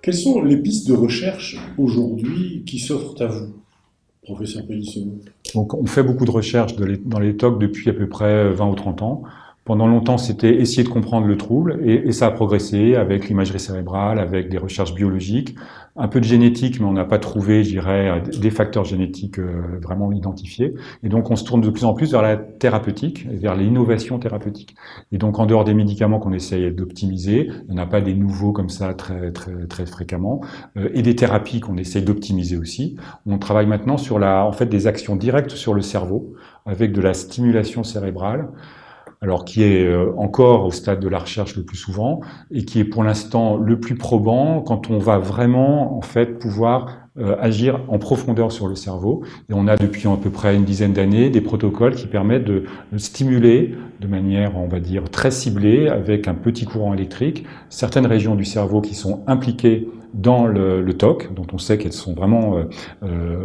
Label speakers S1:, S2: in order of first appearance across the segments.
S1: Quelles sont les pistes de recherche aujourd'hui qui s'offrent à vous, professeur Pellissimo?
S2: Donc, on fait beaucoup de recherches dans les TOC depuis à peu près 20 ou 30 ans. Pendant longtemps, c'était essayer de comprendre le trouble, et ça a progressé avec l'imagerie cérébrale, avec des recherches biologiques, un peu de génétique, mais on n'a pas trouvé, je dirais, des facteurs génétiques vraiment identifiés. Et donc, on se tourne de plus en plus vers la thérapeutique, et vers l'innovation thérapeutique. Et donc, en dehors des médicaments qu'on essaye d'optimiser, il n'y en a pas des nouveaux comme ça très fréquemment, et des thérapies qu'on essaye d'optimiser aussi. On travaille maintenant sur en fait, des actions directes sur le cerveau, avec de la stimulation cérébrale, alors qui est encore au stade de la recherche le plus souvent, et qui est pour l'instant le plus probant quand on va vraiment en fait pouvoir agir en profondeur sur le cerveau. Et on a depuis à peu près une dizaine d'années des protocoles qui permettent de stimuler de manière, on va dire, très ciblée, avec un petit courant électrique, certaines régions du cerveau qui sont impliquées dans le TOC, dont on sait qu'elles sont vraiment,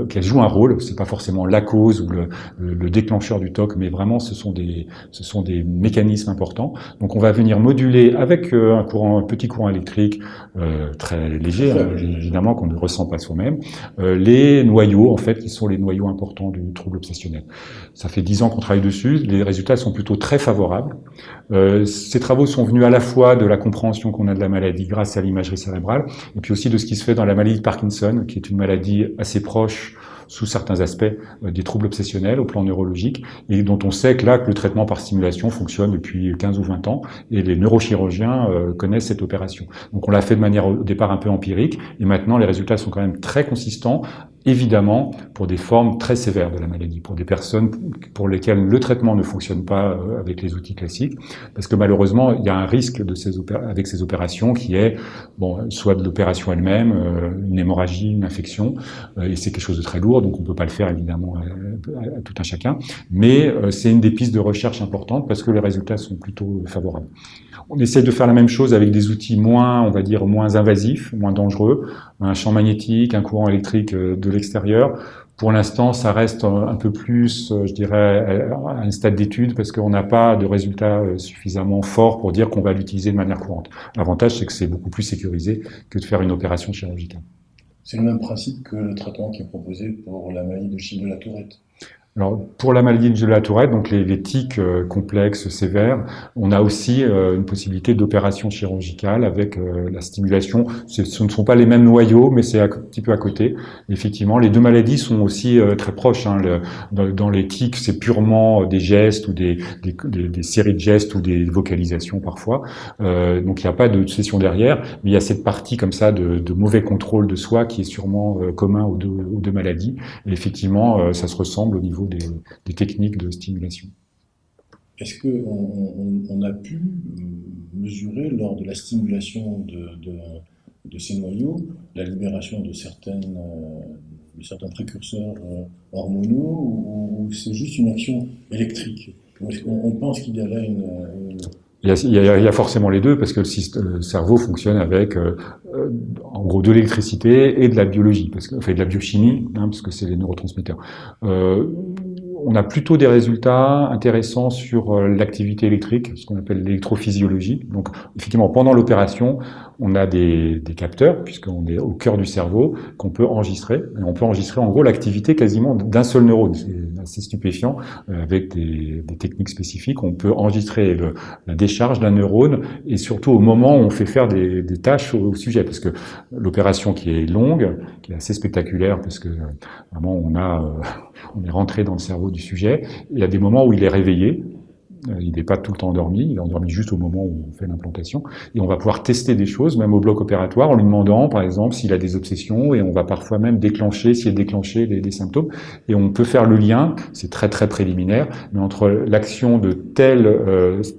S2: qu'elles jouent un rôle. C'est pas forcément la cause ou le déclencheur du TOC, mais vraiment ce sont des mécanismes importants. Donc on va venir moduler avec un petit courant électrique très léger, hein, évidemment qu'on ne ressent pas soi-même, les noyaux en fait qui sont les noyaux importants du trouble obsessionnel. Ça fait 10 ans qu'on travaille dessus, les résultats sont plutôt très favorables. Ces travaux sont venus à la fois de la compréhension qu'on a de la maladie grâce à l'imagerie cérébrale, et puis aussi de ce qui se fait dans la maladie de Parkinson, qui est une maladie assez proche sous certains aspects des troubles obsessionnels au plan neurologique, et dont on sait que là, que le traitement par stimulation fonctionne depuis 15 ou 20 ans, et les neurochirurgiens connaissent cette opération. Donc on l'a fait de manière au départ un peu empirique, et maintenant les résultats sont quand même très consistants, évidemment pour des formes très sévères de la maladie, pour des personnes pour lesquelles le traitement ne fonctionne pas avec les outils classiques, parce que malheureusement il y a un risque avec ces opérations qui est soit de l'opération elle-même, une hémorragie, une infection, et c'est quelque chose de très lourd, donc on peut pas le faire évidemment à tout un chacun, mais c'est une des pistes de recherche importantes parce que les résultats sont plutôt favorables. On essaie de faire la même chose avec des outils moins, on va dire, moins invasifs, moins dangereux, un champ magnétique, un courant électrique de l'extérieur. Pour l'instant, ça reste un peu plus, je dirais, à un stade d'étude parce qu'on n'a pas de résultats suffisamment forts pour dire qu'on va l'utiliser de manière courante. L'avantage, c'est que c'est beaucoup plus sécurisé que de faire une opération chirurgicale.
S1: C'est le même principe que le traitement qui est proposé pour la maladie de Gilles de la Tourette.
S2: Alors, pour la maladie de la Tourette, donc les tics complexes, sévères, on a aussi une possibilité d'opération chirurgicale avec la stimulation. Ce ne sont pas les mêmes noyaux, mais c'est un petit peu à côté. Effectivement, les deux maladies sont aussi très proches. Hein. Dans les tics, c'est purement des gestes ou des séries de gestes ou des vocalisations parfois. Donc, il n'y a pas de session derrière, mais il y a cette partie comme ça de mauvais contrôle de soi qui est sûrement commun aux deux maladies. Et effectivement, ça se ressemble au niveau des techniques de stimulation.
S1: Est-ce qu'on a pu mesurer lors de la stimulation de ces noyaux la libération de certains précurseurs hormonaux ou c'est juste une action électrique? Est-ce qu'on pense qu'il y a là
S2: Il y a forcément les deux parce que le cerveau fonctionne avec en gros de l'électricité et de la biologie, de la biochimie, hein, parce que c'est les neurotransmetteurs. On a plutôt des résultats intéressants sur l'activité électrique, ce qu'on appelle l'électrophysiologie. Donc, effectivement, pendant l'opération, on a des capteurs, puisqu'on est au cœur du cerveau, qu'on peut enregistrer. Et on peut enregistrer, en gros, l'activité quasiment d'un seul neurone. C'est assez stupéfiant. Avec des techniques spécifiques, on peut enregistrer la décharge d'un neurone, et surtout au moment où on fait faire des tâches au sujet. Parce que l'opération qui est longue, qui est assez spectaculaire, parce que vraiment, on est rentré dans le cerveau du sujet. Il y a des moments où il est réveillé. Il n'est pas tout le temps endormi. Il est endormi juste au moment où on fait l'implantation. Et on va pouvoir tester des choses, même au bloc opératoire, en lui demandant, par exemple, s'il a des obsessions. Et on va parfois même s'il est déclenché des symptômes. Et on peut faire le lien, c'est très très préliminaire, mais entre l'action de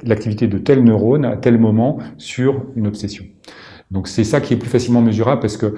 S2: l'activité de tel neurone à tel moment sur une obsession. Donc c'est ça qui est plus facilement mesurable parce que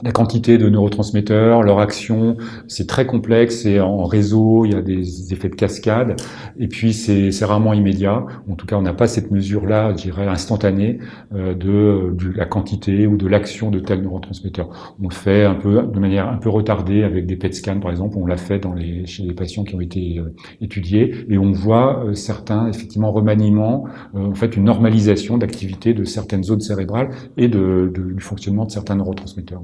S2: la quantité de neurotransmetteurs, leur action, c'est très complexe, c'est en réseau, il y a des effets de cascade, et puis c'est rarement immédiat. En tout cas, on n'a pas cette mesure-là, je dirais, instantanée de la quantité ou de l'action de tel neurotransmetteur. On le fait un peu de manière un peu retardée avec des PET scans, par exemple. On l'a fait chez les patients qui ont été étudiés, et on voit certains effectivement remaniements, en fait, une normalisation d'activité de certaines zones cérébrales et du fonctionnement de certains neurotransmetteurs.